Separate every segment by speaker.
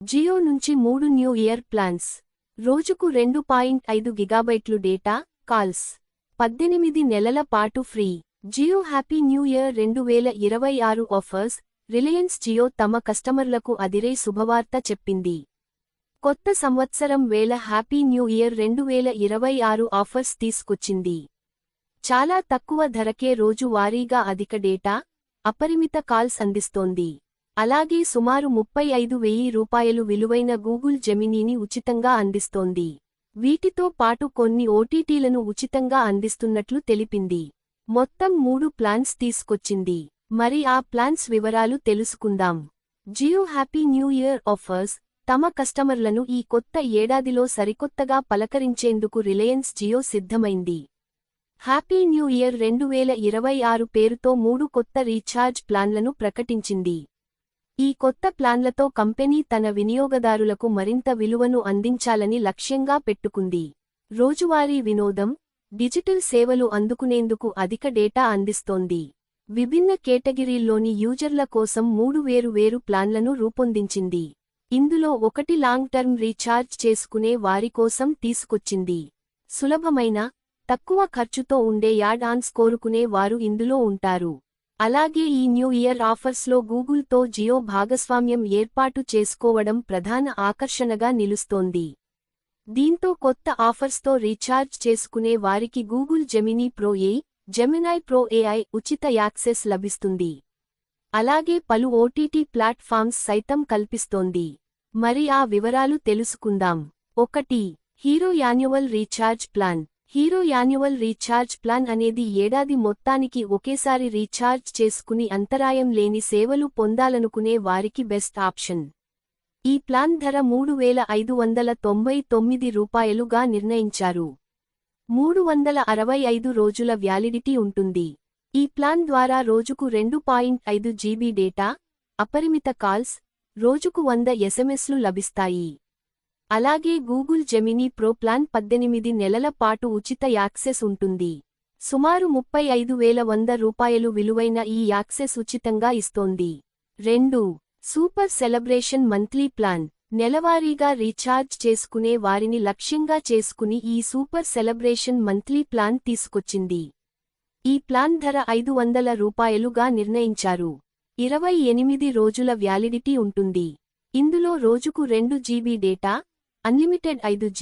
Speaker 1: జియో నుంచి 3 new year plans. రోజుకు 2.5 గిగాబైట్లు data, calls. 18 నెలల పాటు free. Jio happy new year 2026 offers. Reliance Jio తమ కస్టమర్లకు అదిరే శుభవార్త చెప్పింది. కొత్త సంవత్సరం వేళ హ్యాపీ న్యూ ఇయర్ 2026 ఆఫర్స్ తీసుకొచ్చింది. చాలా తక్కువ ధరకే రోజు వారీగా అధిక డేటా, అపరిమిత కాల్స్ అందిస్తోంది. అలాగే సుమారు 35,000 రూపాయలు విలువైన గూగుల్ జెమినీని ఉచితంగా అందిస్తోంది. వీటితో పాటు కొన్ని ఓటీటీలను ఉచితంగా అందిస్తున్నట్లు తెలిపింది. మొత్తం 3 ప్లాన్స్ తీసుకొచ్చింది. మరి ఆ ప్లాన్స్ వివరాలు తెలుసుకుందాం. Jio happy new year offers. తమ కస్టమర్లను ఈ కొత్త ఏడాదిలో సరికొత్తగా పలకరించేందుకు రిలయన్స్ జియో సిద్ధమైంది. హ్యాపీ న్యూ ఇయర్ 2026 పేరుతో 3 కొత్త రీఛార్జ్ ప్లాన్లను ప్రకటించింది. ఈ కొత్త ప్లాన్లతో కంపెనీ తన వినియోగదారులకు మరింత విలువను అందించాలని లక్ష్యంగా పెట్టుకుంది. రోజువారీ వినోదం, డిజిటల్ సేవలు అందుకునేందుకు అధిక డేటా అందిస్తోంది. విభిన్న కేటగిరీల్లోని యూజర్ల కోసం 3 వేరు ప్లాన్లను రూపొందించింది. ఇందులో ఒకటి లాంగ్ టర్మ్ రీఛార్జ్ చేసుకునే వారి కోసం తీసుకొచ్చింది. సులభమైన, తక్కువ ఖర్చుతో ఉండే యాడ్ ఆన్స్ కోరుకునే వారు ఇందులో ఉంటారు. అలాగే ఈ న్యూ ఇయర్ ఆఫర్స్లో గూగుల్తో జియో భాగస్వామ్యం ఏర్పాటు చేసుకోవడం ప్రధాన ఆకర్షణగా నిలుస్తోంది. దీంతో కొత్త ఆఫర్స్తో రీఛార్జ్ చేసుకునే వారికి గూగుల్ జెమినీ ప్రో ఏ, జెమినై ప్రో ఏఐ ఉచిత యాక్సెస్ లభిస్తుంది. అలాగే పలు ఓటీటీ ప్లాట్ఫామ్స్ సైతం కల్పిస్తోంది. మరి ఆ వివరాలు తెలుసుకుందాం. 1. Hero annual recharge plan. Hero annual recharge plan అనేది ఏడాది మొత్తానికి ఒకేసారి రీఛార్జ్ చేసుకుని అంతరాయం లేని సేవలు పొందాలనుకునే వారికి బెస్ట్ ఆప్షన్. ఈ ప్లాన్ ధర 3,599 రూపాయలుగా నిర్ణయించారు. 365 రోజుల వ్యాలిడిటీ ఉంటుంది. ఈ ప్లాన్ ద్వారా రోజుకు 2.5 జీబీ డేటా, అపరిమిత కాల్స్, రోజుకు 100 ఎస్ఎంఎస్లు లభిస్తాయి. అలాగే గూగుల్ జెమినీ ప్రో ప్లాన్ 18 నెలల పాటు ఉచిత యాక్సెస్ ఉంటుంది. సుమారు 35,100 రూపాయలు విలువైన ఈ యాక్సెస్ ఉచితంగా ఇస్తోంది. 2. Super celebration monthly plan. నెలవారీగా రీఛార్జ్ చేసుకునే వారిని లక్ష్యంగా చేసుకుని ఈ సూపర్ సెలబ్రేషన్ మంత్లీ ప్లాన్ తీసుకొచ్చింది. ఈ ప్లాన్ ధర 500 రూపాయలుగా నిర్ణయించారు. 28 రోజుల వ్యాలిడిటీ ఉంటుంది. ఇందులో రోజుకు 2 GB data, unlimited 5G,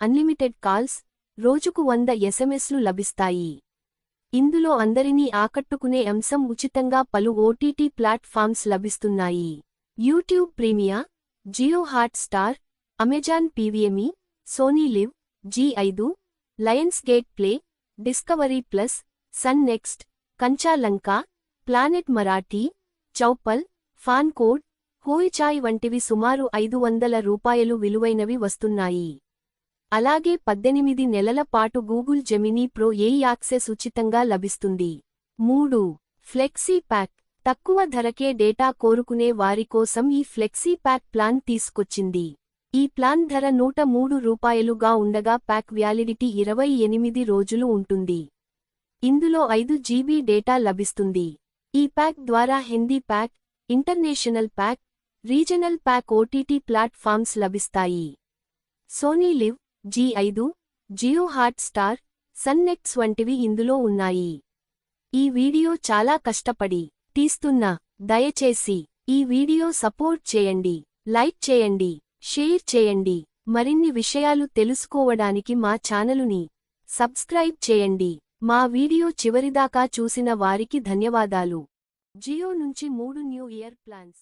Speaker 1: unlimited calls, రోజుకు 100 ఎస్ఎంఎస్లు లభిస్తాయి. ఇందులో అందరినీ ఆకట్టుకునే అంశం ఉచితంగా పలు ఓటీటీ ప్లాట్ఫామ్స్ లభిస్తున్నాయి. YouTube premium, Jio Hotstar, Amazon పీవీఎమి, Sony LIV, G5, Lionsgate play, Discovery plus, Sun NXT, Kanccha Lanka, planet Marathi, Chaupal, FanCode, Hoichoi వంటివి సుమారు 500 రూపాయలు విలువైనవి వస్తున్నాయి. అలాగే 18 నెలల పాటు గూగుల్ జెమినీ ప్రో ఏ యాక్సెస్ ఉచితంగా లభిస్తుంది. 3. Flexi pack. తక్కువ ధరకే డేటా కోరుకునే వారి కోసం ఈ ఫ్లెక్సీ ప్యాక్ ప్లాన్ తీసుకొచ్చింది. ఈ ప్లాన్ ధర 103 రూపాయలుగా ఉండగా ప్యాక్ వ్యాలిడిటీ 28 రోజులు ఉంటుంది. ఇందులో 5 జీబీ డేటా లభిస్తుంది. ఈ ప్యాక్ ద్వారా Hindi pack, international pack, regional pack OTT platforms లభిస్తాయి. Sony LIV, G5, Jio Hotstar, Sun NXT వంటివి ఇందులో ఉన్నాయి. ఈ వీడియో చాలా కష్టపడి తీస్తున్నా. దయచేసి ఈ వీడియో సపోర్ట్ చేయండి, లైక్ చేయండి, షేర్ చేయండి. మరిన్ని విషయాలు తెలుసుకోవడానికి మా ఛానలుని సబ్స్క్రైబ్ చేయండి. మా వీడియో చివరిదాకా చూసిన వారికి ధన్యవాదాలు. జియో నుంచి 3 న్యూ ఇయర్ ప్లాన్స్.